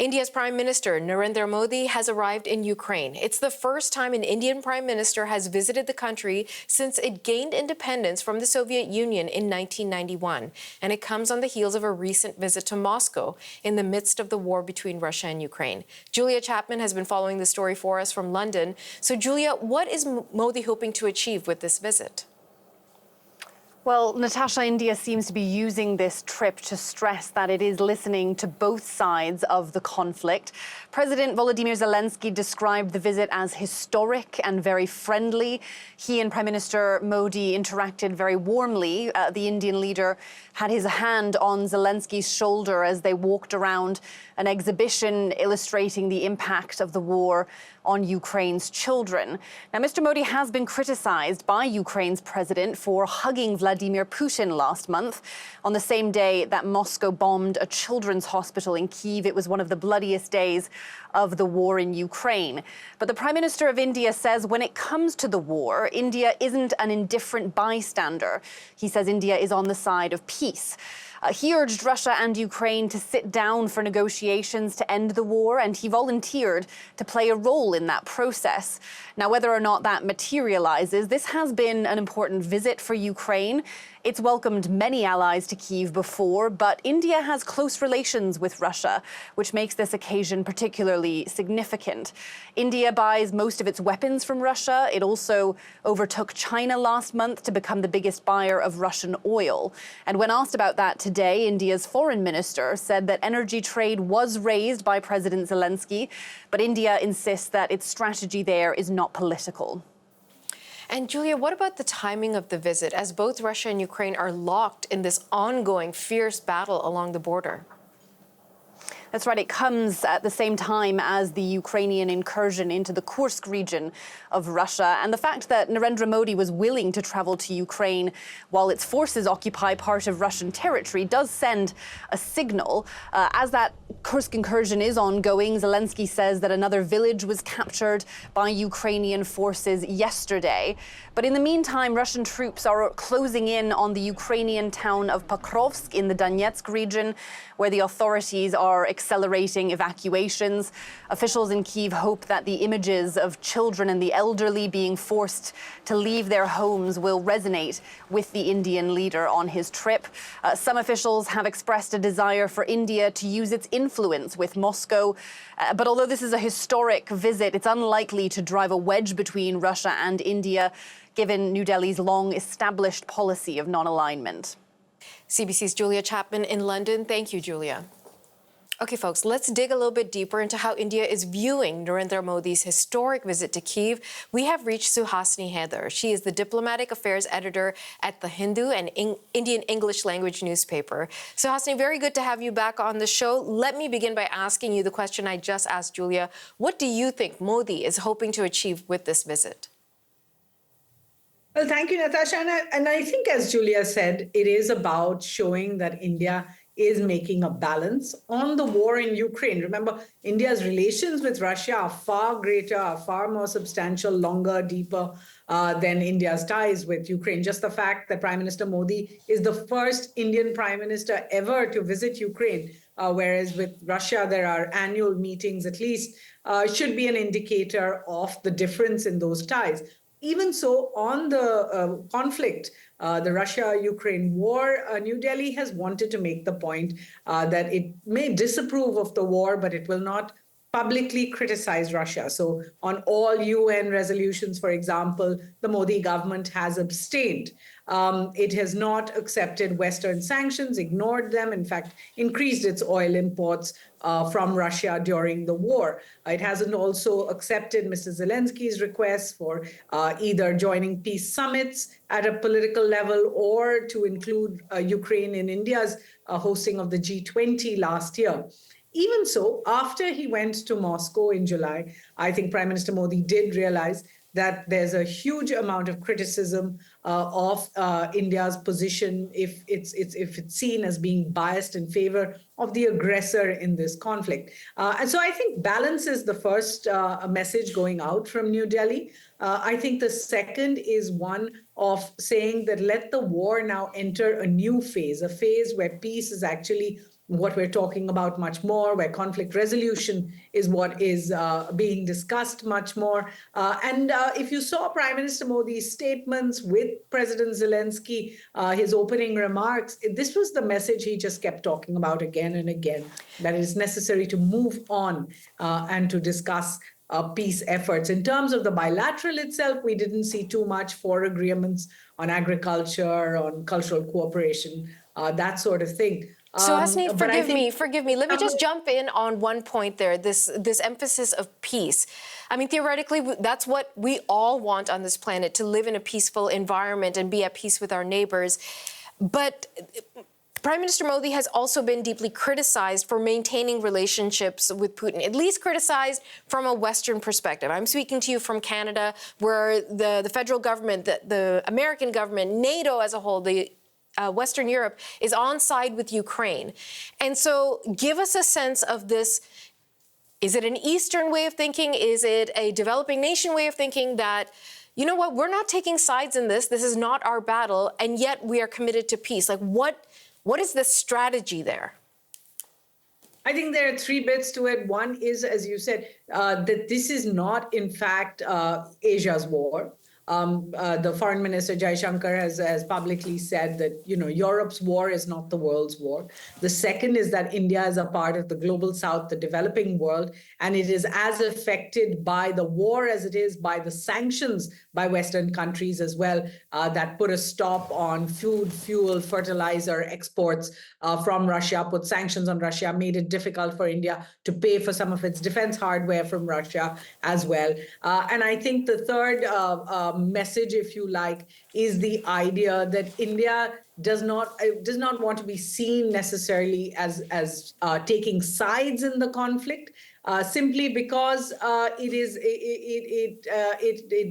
India's Prime Minister Narendra Modi has arrived in Ukraine. It's the first time an Indian Prime Minister has visited the country since it gained independence from the Soviet Union in 1991. And it comes on the heels of a recent visit to Moscow in the midst of the war between Russia and Ukraine. Julia Chapman has been following the story for us from London. So, Julia, what is Modi hoping to achieve with this visit? Well, Natasha, India seems to be using this trip to stress that it is listening to both sides of the conflict. President Volodymyr Zelenskyy described the visit as historic and very friendly. He and Prime Minister Modi interacted very warmly. The Indian leader had his hand on Zelenskyy's shoulder as they walked around an exhibition illustrating the impact of the war on Ukraine's children. Now, Mr. Modi has been criticized by Ukraine's president for hugging Vladimir Putin last month. On the same day that Moscow bombed a children's hospital in Kyiv, it was one of the bloodiest days of the war in Ukraine. But the Prime Minister of India says when it comes to the war, India isn't an indifferent bystander. He says India is on the side of peace. He urged Russia and Ukraine to sit down for negotiations to end the war, and he volunteered to play a role in that process. Now, whether or not that materializes, this has been an important visit for Ukraine. It's welcomed many allies to Kyiv before, but India has close relations with Russia, which makes this occasion particularly significant. India buys most of its weapons from Russia. It also overtook China last month to become the biggest buyer of Russian oil. And when asked about that today, India's foreign minister said that energy trade was raised by President Zelenskyy, but India insists that its strategy there is not political. And Julia, what about the timing of the visit, as both Russia and Ukraine are locked in this ongoing fierce battle along the border? That's right. It comes at the same time as the Ukrainian incursion into the Kursk region of Russia. And the fact that Narendra Modi was willing to travel to Ukraine while its forces occupy part of Russian territory does send a signal. As that Kursk incursion is ongoing, Zelenskyy says that another village was captured by Ukrainian forces yesterday. But in the meantime, Russian troops are closing in on the Ukrainian town of Pokrovsk in the Donetsk region, where the authorities are accelerating evacuations. Officials in Kyiv hope that the images of children and the elderly being forced to leave their homes will resonate with the Indian leader on his trip. Some officials have expressed a desire for India to use its influence with Moscow. But although this is a historic visit, it's unlikely to drive a wedge between Russia and India, given New Delhi's long-established policy of non-alignment. CBC's Julia Chapman in London. Thank you, Julia. Okay, folks, let's dig a little bit deeper into how India is viewing Narendra Modi's historic visit to Kyiv. We have reached Suhasini Haider. She is the diplomatic affairs editor at The Hindu, an Indian English language newspaper. Suhasini, very good to have you back on the show. Let me begin by asking you the question I just asked Julia. What do you think Modi is hoping to achieve with this visit? Well, thank you, Natasha. And I think, as Julia said, it is about showing that India is making a balance on the war in Ukraine. Remember, India's relations with Russia are far greater, are far more substantial, longer, deeper than India's ties with Ukraine. Just the fact that Prime Minister Modi is the first Indian Prime Minister ever to visit Ukraine, whereas with Russia there are annual meetings at least, should be an indicator of the difference in those ties. Even so, on the conflict, the Russia-Ukraine war, New Delhi has wanted to make the point that it may disapprove of the war, but it will not publicly criticize Russia. So on all UN resolutions, for example, the Modi government has abstained. It has not accepted Western sanctions, ignored them, in fact, increased its oil imports from Russia during the war. It hasn't also accepted Mr. Zelenskyy's request for either joining peace summits at a political level or to include Ukraine in India's hosting of the G20 last year. Even so, after he went to Moscow in July, I think Prime Minister Modi did realize that there's a huge amount of criticism of India's position if it's seen as being biased in favor of the aggressor in this conflict. And so I think balance is the first message going out from New Delhi. I think the second is one of saying that let the war now enter a new phase, a phase where peace is actually what we're talking about much more, where conflict resolution is what is being discussed much more. And if you saw Prime Minister Modi's statements with President Zelensky, his opening remarks, this was the message he just kept talking about again and again, that it is necessary to move on and to discuss peace efforts. In terms of the bilateral itself, we didn't see too much for agreements on agriculture, on cultural cooperation, that sort of thing. So Hasni, forgive me. Let me just jump in on one point there, this emphasis of peace. I mean, theoretically, that's what we all want on this planet, to live in a peaceful environment and be at peace with our neighbors. But Prime Minister Modi has also been deeply criticized for maintaining relationships with Putin, at least criticized from a Western perspective. I'm speaking to you from Canada, where the federal government, the American government, NATO as a whole, the Western Europe is on side with Ukraine. And so give us a sense of this. Is it an Eastern way of thinking? Is it a developing nation way of thinking that, you know what, we're not taking sides in this. This is not our battle. And yet we are committed to peace. Like, what is the strategy there? I think there are three bits to it. One is, as you said, that this is not, in fact, Asia's war. The foreign minister, Jaishankar, has publicly said that, Europe's war is not the world's war. The second is that India is a part of the global south, the developing world, and it is as affected by the war as it is by the sanctions by Western countries as well, that put a stop on food, fuel, fertilizer exports from Russia, put sanctions on Russia, made it difficult for India to pay for some of its defense hardware from Russia as well. And I think the third message, if you like, is the idea that India does not want to be seen necessarily as taking sides in the conflict, simply because it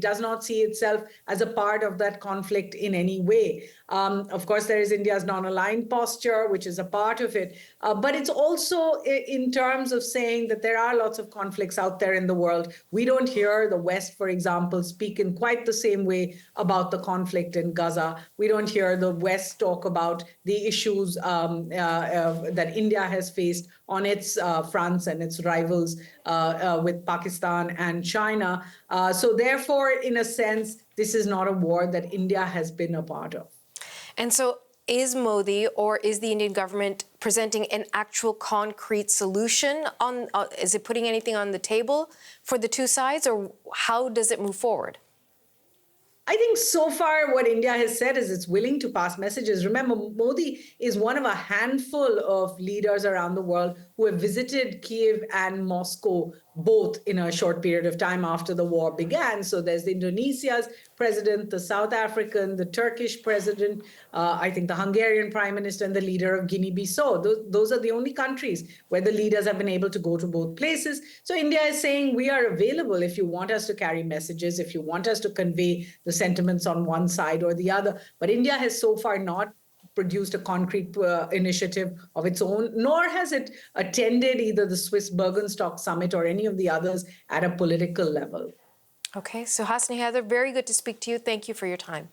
does not see itself as a part of that conflict in any way. Of course, there is India's non-aligned posture, which is a part of it. But it's also in terms of saying that there are lots of conflicts out there in the world. We don't hear the West, for example, speak in quite the same way about the conflict in Gaza. We don't hear the West talk about the issues that India has faced on its fronts and its rivals with Pakistan and China. So therefore, in a sense, this is not a war that India has been a part of. And so is Modi or is the Indian government presenting an actual concrete solution? Is it putting anything on the table for the two sides, or how does it move forward? I think so far what India has said is it's willing to pass messages. Remember, Modi is one of a handful of leaders around the world who have visited Kyiv and Moscow both in a short period of time after the war began. So there's Indonesia's president, the South African, the Turkish president, I think the Hungarian prime minister, and the leader of Guinea-Bissau. Those are the only countries where the leaders have been able to go to both places. So India is saying we are available if you want us to carry messages, if you want us to convey the sentiments on one side or the other. But India has so far not produced a concrete initiative of its own, nor has it attended either the Swiss Bergenstock Summit or any of the others at a political level. Okay, so Hasni Heather, very good to speak to you. Thank you for your time.